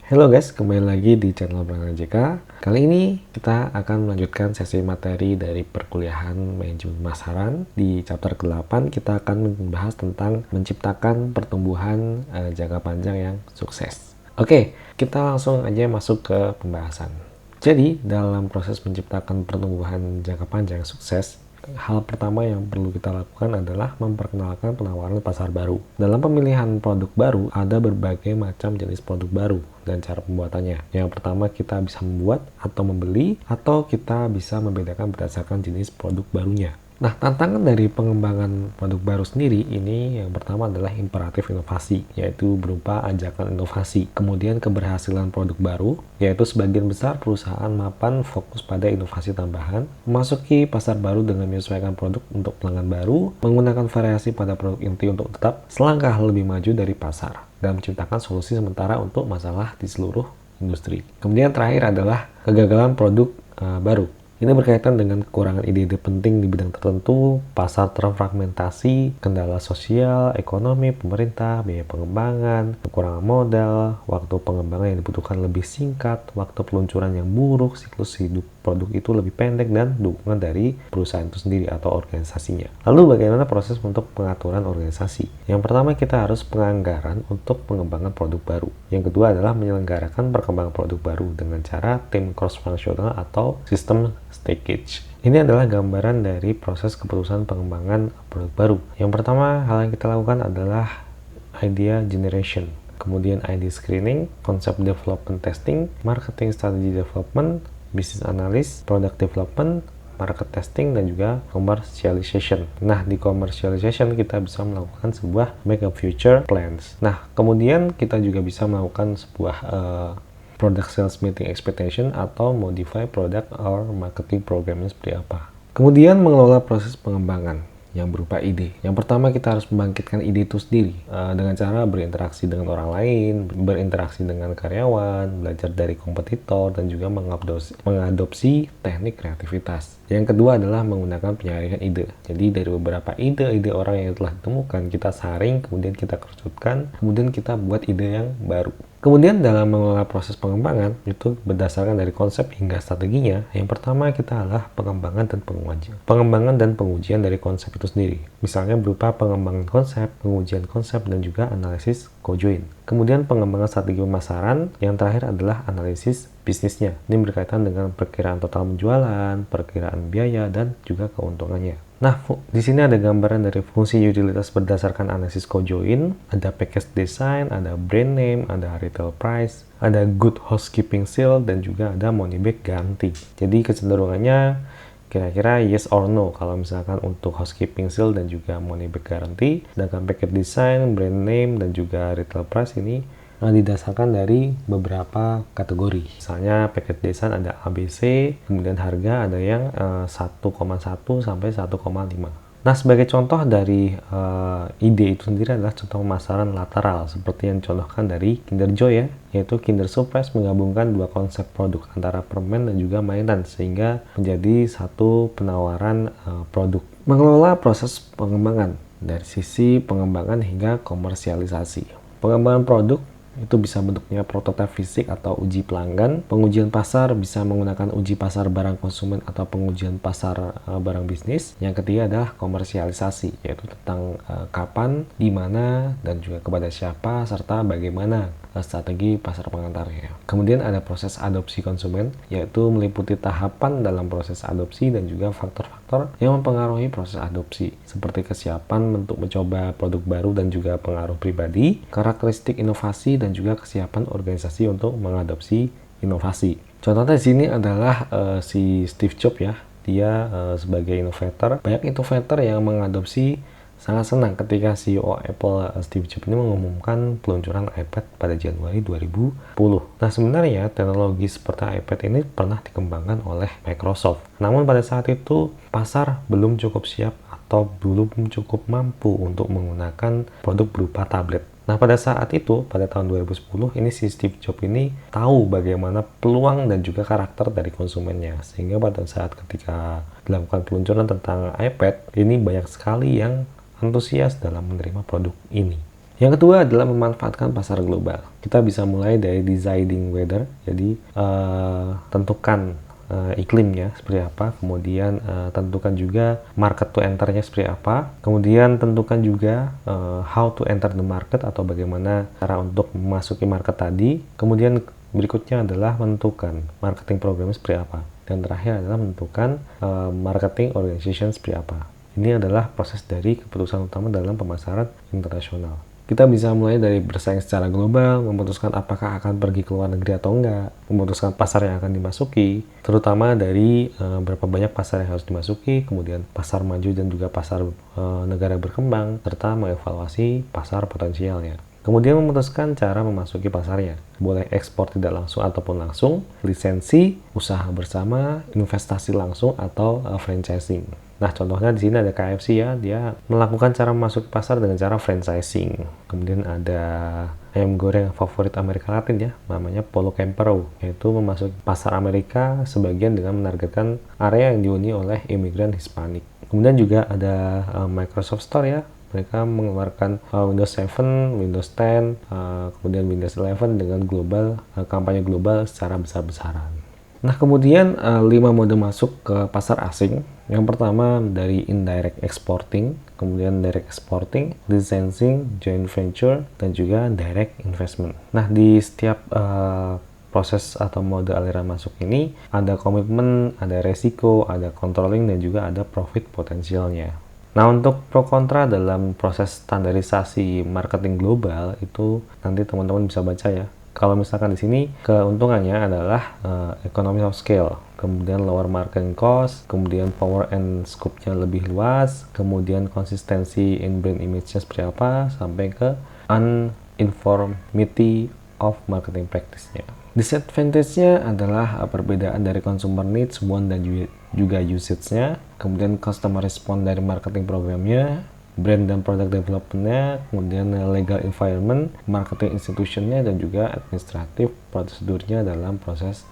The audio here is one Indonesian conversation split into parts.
Halo guys, kembali lagi di channel Perangkat JK. Kali ini kita akan melanjutkan sesi materi dari perkuliahan manajemen pemasaran. Di chapter ke-8 kita akan membahas tentang menciptakan pertumbuhan jangka panjang yang sukses. Oke, kita langsung aja masuk ke pembahasan. Jadi, dalam proses menciptakan pertumbuhan jangka panjang yang sukses, hal pertama yang perlu kita lakukan adalah memperkenalkan penawaran pasar baru. Dalam pemilihan produk baru, ada berbagai macam jenis produk baru dan cara pembuatannya. Yang pertama, kita bisa membuat atau membeli, atau kita bisa membedakan berdasarkan jenis produk barunya. Nah, tantangan dari pengembangan produk baru sendiri ini yang pertama adalah imperatif inovasi, yaitu berupa ajakan inovasi. Kemudian keberhasilan produk baru, yaitu sebagian besar perusahaan mapan fokus pada inovasi tambahan, memasuki pasar baru dengan menyesuaikan produk untuk pelanggan baru, menggunakan variasi pada produk inti untuk tetap selangkah lebih maju dari pasar, dan menciptakan solusi sementara untuk masalah di seluruh industri. Kemudian terakhir adalah kegagalan produk baru. Ini berkaitan dengan kekurangan ide-ide penting di bidang tertentu, pasar terfragmentasi, kendala sosial, ekonomi, pemerintah, biaya pengembangan, kekurangan modal, waktu pengembangan yang dibutuhkan lebih singkat, waktu peluncuran yang buruk, siklus hidup produk itu lebih pendek, dan dukungan dari perusahaan itu sendiri atau organisasinya. Lalu bagaimana proses untuk pengaturan organisasi? Yang pertama, kita harus penganggaran untuk pengembangan produk baru. Yang kedua adalah menyelenggarakan perkembangan produk baru dengan cara tim cross-functional atau sistem stackage. Ini adalah gambaran dari proses keputusan pengembangan produk baru. Yang pertama, hal yang kita lakukan adalah idea generation, kemudian idea screening, concept development testing, marketing strategy development, business analyst, product development, market testing, dan juga commercialization. Nah, di commercialization kita bisa melakukan sebuah make a future plans. Nah, kemudian kita juga bisa melakukan sebuah product sales meeting expectation atau modify product or marketing programnya seperti apa. Kemudian mengelola proses pengembangan yang berupa ide. Yang pertama, kita harus membangkitkan ide itu sendiri dengan cara berinteraksi dengan orang lain, berinteraksi dengan karyawan, belajar dari kompetitor, dan juga mengadopsi teknik kreativitas. Yang kedua adalah menggunakan penyaringan ide. Jadi dari beberapa ide orang yang telah ditemukan, kita saring, kemudian kita kerucutkan, kemudian kita buat ide yang baru. Kemudian dalam mengelola proses pengembangan itu berdasarkan dari konsep hingga strateginya. Yang pertama kita adalah pengembangan dan pengujian dari konsep itu sendiri. Misalnya berupa pengembangan konsep, pengujian konsep, dan juga analisis co-join. Kemudian pengembangan strategi pemasaran. Yang terakhir adalah analisis bisnisnya. Ini berkaitan dengan perkiraan total penjualan, perkiraan biaya, dan juga keuntungannya. Nah, di sini ada gambaran dari fungsi utilitas berdasarkan analisis co-join, ada package design, ada brand name, ada retail price, ada good housekeeping seal, dan juga ada money back guarantee. Jadi kecenderungannya kira-kira yes or no kalau misalkan untuk housekeeping seal dan juga money back guarantee. Sedangkan package design, brand name, dan juga retail price ini didasarkan dari beberapa kategori. Misalnya package design ada ABC, kemudian harga ada yang 1,1 sampai 1,5. Nah, sebagai contoh dari ide itu sendiri adalah contoh pemasaran lateral seperti yang dicontohkan dari Kinder Joy ya, yaitu Kinder Surprise menggabungkan dua konsep produk antara permen dan juga mainan sehingga menjadi satu penawaran produk. Mengelola proses pengembangan dari sisi pengembangan hingga komersialisasi. Pengembangan produk itu bisa bentuknya prototipe fisik atau uji pelanggan. Pengujian pasar bisa menggunakan uji pasar barang konsumen atau pengujian pasar barang bisnis. Yang ketiga adalah komersialisasi, yaitu tentang kapan, di mana, dan juga kepada siapa, serta bagaimana strategi pasar pengantarnya. Kemudian ada proses adopsi konsumen, yaitu meliputi tahapan dalam proses adopsi dan juga faktor-faktor yang mempengaruhi proses adopsi, seperti kesiapan untuk mencoba produk baru dan juga pengaruh pribadi, karakteristik inovasi, dan juga kesiapan organisasi untuk mengadopsi inovasi. Contohnya di sini adalah si Steve Jobs ya, dia sebagai innovator, banyak innovator yang mengadopsi. Sangat senang ketika CEO Apple Steve Jobs ini mengumumkan peluncuran iPad pada Januari 2010. Nah, sebenarnya teknologi seperti iPad ini pernah dikembangkan oleh Microsoft. Namun pada saat itu pasar belum cukup siap atau belum cukup mampu untuk menggunakan produk berupa tablet. Nah, pada saat itu, pada tahun 2010, ini si Steve Jobs ini tahu bagaimana peluang dan juga karakter dari konsumennya. Sehingga pada saat ketika dilakukan peluncuran tentang iPad, ini banyak sekali yang antusias dalam menerima produk ini. Yang kedua adalah memanfaatkan pasar global. Kita bisa mulai dari deciding weather, jadi tentukan iklimnya seperti apa, kemudian tentukan juga market to enter-nya seperti apa, kemudian tentukan juga how to enter the market atau bagaimana cara untuk memasuki market tadi, kemudian berikutnya adalah menentukan marketing programnya seperti apa, dan terakhir adalah menentukan marketing organization seperti apa. Ini adalah proses dari keputusan utama dalam pemasaran internasional. Kita bisa mulai dari bersaing secara global, memutuskan apakah akan pergi ke luar negeri atau enggak, memutuskan pasar yang akan dimasuki, terutama dari berapa banyak pasar yang harus dimasuki, kemudian pasar maju dan juga pasar negara berkembang, serta mengevaluasi pasar potensialnya. Kemudian memutuskan cara memasuki pasarnya, boleh ekspor tidak langsung ataupun langsung, lisensi, usaha bersama, investasi langsung, atau franchising. Nah, contohnya di sini ada KFC ya, dia melakukan cara masuk pasar dengan cara franchising. Kemudian ada ayam goreng favorit Amerika Latin ya, namanya Polo Campero, yaitu memasuki pasar Amerika sebagian dengan menargetkan area yang dihuni oleh imigran Hispanik. Kemudian juga ada Microsoft Store ya, mereka mengeluarkan Windows 7, Windows 10, kemudian Windows 11 dengan kampanye global secara besar-besaran. Nah, kemudian 5 mode masuk ke pasar asing. Yang pertama dari indirect exporting, kemudian direct exporting, licensing, joint venture, dan juga direct investment. Nah, di setiap proses atau mode aliran masuk ini ada komitmen, ada resiko, ada controlling, dan juga ada profit potensialnya. Nah, untuk pro kontra dalam proses standarisasi marketing global itu nanti teman-teman bisa baca ya. Kalau misalkan di sini keuntungannya adalah economy of scale, kemudian lower marketing cost, kemudian power and scope-nya lebih luas, kemudian konsistensi in brand image-nya seperti apa, sampai ke uniformity of marketing practice-nya. Disadvantage-nya adalah perbedaan dari consumer needs, want, dan juga usage-nya, kemudian customer response dari marketing programnya, brand dan product development-nya, kemudian legal environment, marketing institution-nya, dan juga administratif prosedurnya dalam proses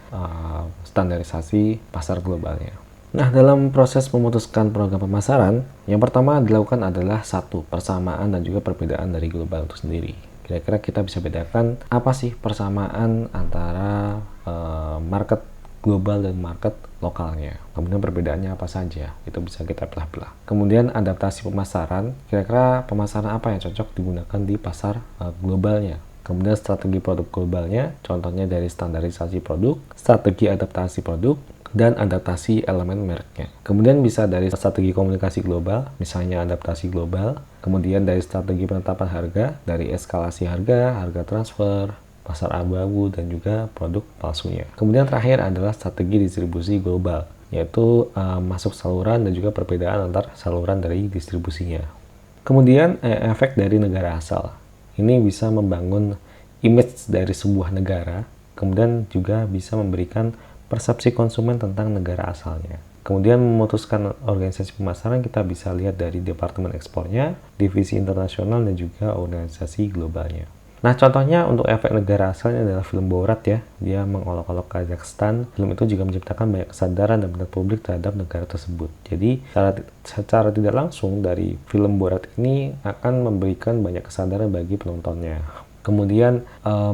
standarisasi pasar globalnya. Nah, dalam proses memutuskan program pemasaran, yang pertama dilakukan adalah satu, persamaan dan juga perbedaan dari global itu sendiri. Kira-kira kita bisa bedakan apa sih persamaan antara market global dan market lokalnya. Kemudian perbedaannya apa saja, itu bisa kita belah-belah. Kemudian adaptasi pemasaran, kira-kira pemasaran apa yang cocok digunakan di pasar globalnya. Kemudian strategi produk globalnya, contohnya dari standarisasi produk, strategi adaptasi produk, dan adaptasi elemen mereknya. Kemudian bisa dari strategi komunikasi global, misalnya adaptasi global, kemudian dari strategi penetapan harga, dari eskalasi harga, harga transfer, pasar abu-abu, dan juga produk palsunya. Kemudian terakhir adalah strategi distribusi global, yaitu masuk saluran dan juga perbedaan antar saluran dari distribusinya. Kemudian efek dari negara asal. Ini bisa membangun image dari sebuah negara, kemudian juga bisa memberikan persepsi konsumen tentang negara asalnya. Kemudian memutuskan organisasi pemasaran kita bisa lihat dari departemen ekspornya, divisi internasional, dan juga organisasi globalnya. Nah, contohnya untuk efek negara asalnya adalah film Borat ya. Dia mengolok-olok Kazakhstan. Film itu juga menciptakan banyak kesadaran dan minat publik terhadap negara tersebut. Jadi, secara tidak langsung dari film Borat ini akan memberikan banyak kesadaran bagi penontonnya. Kemudian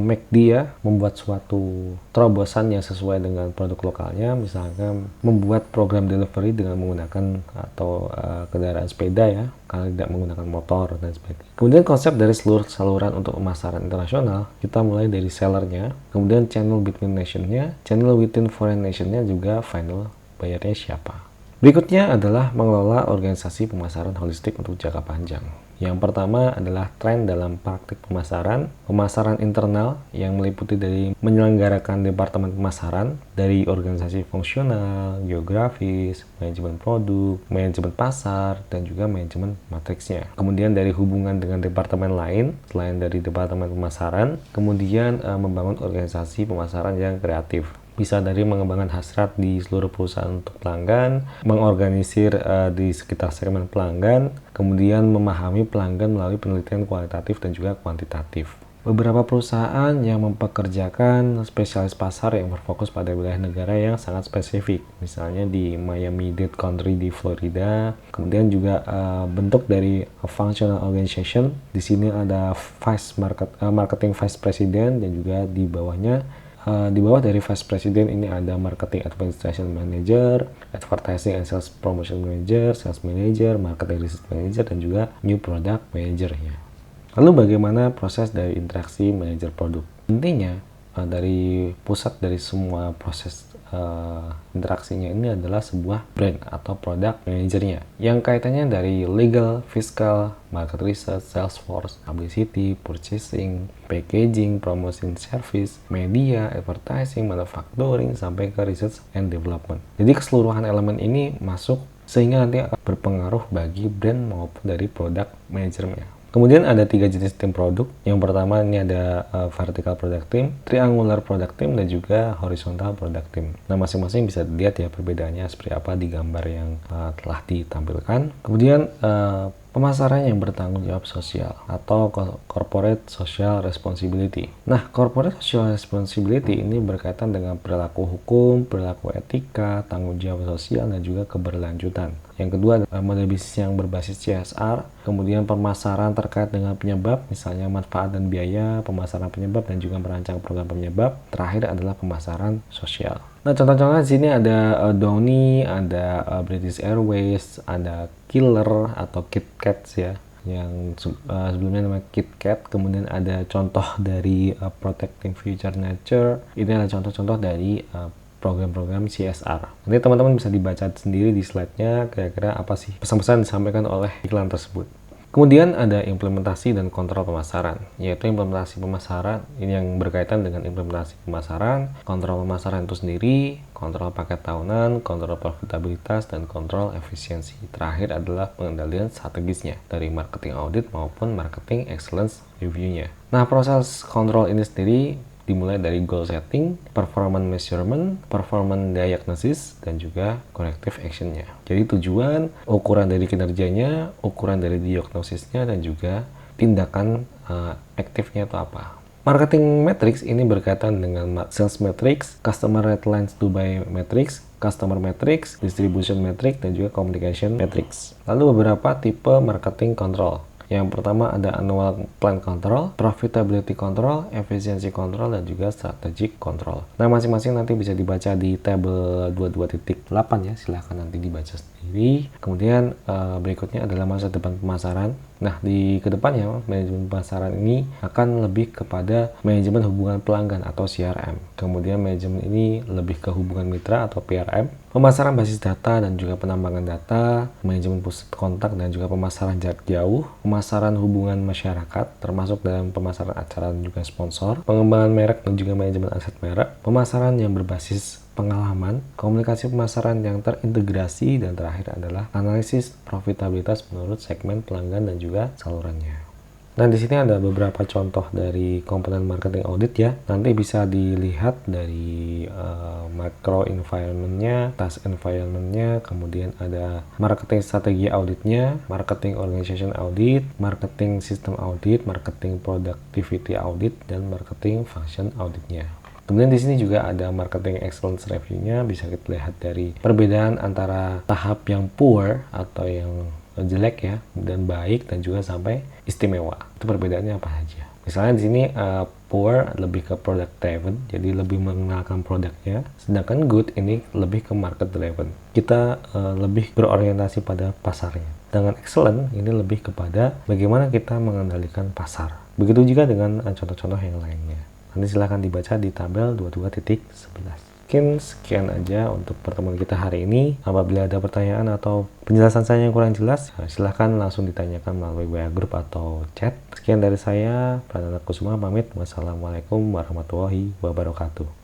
McD ya, membuat suatu terobosan yang sesuai dengan produk lokalnya, misalnya membuat program delivery dengan menggunakan atau kendaraan sepeda ya, kalau tidak menggunakan motor dan sebagainya. Kemudian konsep dari seluruh saluran untuk pemasaran internasional, kita mulai dari sellernya, kemudian channel between nation-nya, channel within foreign nation-nya, juga final bayarnya siapa. Berikutnya adalah mengelola organisasi pemasaran holistik untuk jangka panjang. Yang pertama adalah tren dalam praktik pemasaran internal yang meliputi dari menyelenggarakan departemen pemasaran dari organisasi fungsional, geografis, manajemen produk, manajemen pasar, dan juga manajemen matriksnya. Kemudian dari hubungan dengan departemen lain selain dari departemen pemasaran, kemudian membangun organisasi pemasaran yang kreatif. Bisa dari mengembangkan hasrat di seluruh perusahaan untuk pelanggan, mengorganisir di sekitar segmen pelanggan, kemudian memahami pelanggan melalui penelitian kualitatif dan juga kuantitatif. Beberapa perusahaan yang mempekerjakan spesialis pasar yang berfokus pada wilayah negara yang sangat spesifik, misalnya di Miami-Dade County di Florida. Kemudian juga bentuk dari functional organization. Di sini ada marketing vice president, dan juga di bawahnya di bawah dari vice president ini ada marketing administration manager, advertising and sales promotion manager, sales manager, marketing research manager, dan juga new product manager ya. Lalu bagaimana proses dari interaksi manajer produk? Intinya dari pusat dari semua proses interaksinya ini adalah sebuah brand atau produk manajernya yang kaitannya dari legal, fiscal, market research, sales force, publicity, purchasing, packaging, promotion service, media, advertising, manufacturing, sampai ke research and development. Jadi keseluruhan elemen ini masuk sehingga nanti akan berpengaruh bagi brand maupun dari produk manajernya. Kemudian ada 3 jenis tim produk. Yang pertama ini ada vertical product team, triangular product team, dan juga horizontal product team. Nah, masing-masing bisa dilihat ya perbedaannya seperti apa di gambar yang telah ditampilkan. Kemudian pemasaran yang bertanggung jawab sosial atau corporate social responsibility. Nah, corporate social responsibility ini berkaitan dengan perilaku hukum, perilaku etika, tanggung jawab sosial, dan juga keberlanjutan. Yang kedua, model bisnis yang berbasis CSR, kemudian pemasaran terkait dengan penyebab, misalnya manfaat dan biaya, pemasaran penyebab, dan juga merancang program penyebab. Terakhir adalah pemasaran sosial. Nah, contoh-contohnya di sini ada Downy, ada British Airways, ada Killer atau KitKat ya, yang sebelumnya namanya KitKat. Kemudian ada contoh dari Protecting Future Nature. Ini adalah contoh-contoh dari program-program CSR. Nanti teman-teman bisa dibaca sendiri di slide-nya kira-kira apa sih pesan-pesan disampaikan oleh iklan tersebut. Kemudian ada implementasi dan kontrol pemasaran, yaitu implementasi pemasaran ini yang berkaitan dengan implementasi pemasaran, kontrol pemasaran itu sendiri, kontrol paket tahunan, kontrol profitabilitas, dan kontrol efisiensi. Terakhir adalah pengendalian strategisnya dari marketing audit maupun marketing excellence review-nya. Nah, proses kontrol ini sendiri dimulai dari goal setting, performance measurement, performance diagnosis, dan juga corrective action-nya. Jadi tujuan, ukuran dari kinerjanya, ukuran dari diagnosisnya, dan juga tindakan aktifnya itu apa. Marketing metrics ini berkaitan dengan sales metrics, customer red lines to buy metrics, customer metrics, distribution metrics, dan juga communication metrics. Lalu beberapa tipe marketing control. Yang pertama ada annual plan control, profitability control, efficiency control, dan juga strategic control. Nah, masing-masing nanti bisa dibaca di tabel 22.8 ya, silahkan nanti dibaca sendiri. Kemudian berikutnya adalah masa depan pemasaran. Nah, di kedepannya manajemen pemasaran ini akan lebih kepada manajemen hubungan pelanggan atau CRM. Kemudian manajemen ini lebih ke hubungan mitra atau PRM, pemasaran basis data dan juga penambangan data, manajemen pusat kontak dan juga pemasaran jarak jauh, pemasaran hubungan masyarakat termasuk dalam pemasaran acara dan juga sponsor, pengembangan merek dan juga manajemen aset merek, pemasaran yang berbasis pengalaman, komunikasi pemasaran yang terintegrasi, dan terakhir adalah analisis profitabilitas menurut segmen pelanggan dan juga salurannya. Nah, di sini ada beberapa contoh dari komponen marketing audit ya. Nanti bisa dilihat dari macro environment-nya, task environment-nya, kemudian ada marketing strategi auditnya, marketing organization audit, marketing system audit, marketing productivity audit, dan marketing function auditnya. Kemudian di sini juga ada marketing excellence review-nya, bisa kita lihat dari perbedaan antara tahap yang poor atau yang jelek ya, dan baik, dan juga sampai istimewa. Itu perbedaannya apa saja. Misalnya di sini poor lebih ke product driven, jadi lebih mengenalkan produknya, sedangkan good ini lebih ke market driven. Kita lebih berorientasi pada pasarnya. Dengan excellent ini lebih kepada bagaimana kita mengendalikan pasar. Begitu juga dengan contoh-contoh yang lainnya. Nanti silahkan dibaca di tabel 22.11. Sekian aja untuk pertemuan kita hari ini. Apabila ada pertanyaan atau penjelasan saya yang kurang jelas, silahkan langsung ditanyakan melalui WA Group atau chat. Sekian dari saya, Prananda Kusuma pamit. Wassalamualaikum warahmatullahi wabarakatuh.